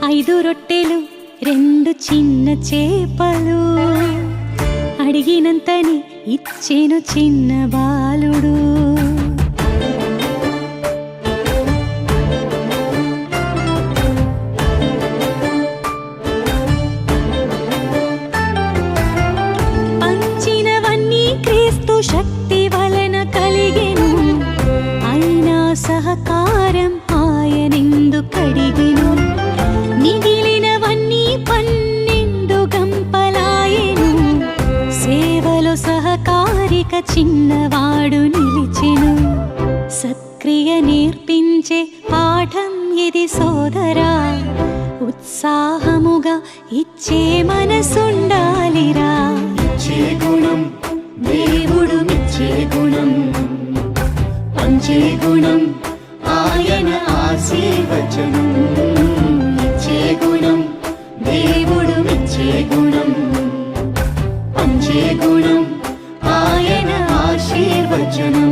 5 రొట్టెలు 2 చిన్న చేపలు అడిగినంతని ఇచ్చెను చిన్న బాలుడు. పంచినవన్నీ క్రీస్తు శక్తి వలన కలిగెను, అయినా సహకారం ఆయనెందుకడిగెను. మిగిలినవన్నీ 12 గంపలాయెను, సేవలో సహకారిక చిన్నవాడు నిలిచెను. సత్క్రియ నేర్పించే పాఠం ఇది సోదరా, ఉత్సాహముగా ఇచ్చే మనసుండాలిరా. ఇచ్చే గుణం దేవుడు మెచ్చే గుణం, పంచే గుణం ఆయన ఆశీర్వచనం. ఇచ్చే గుణం దేవుడు మెచ్చే గుణం, పంచే గుణం ఆయన ఆశీర్వచనం.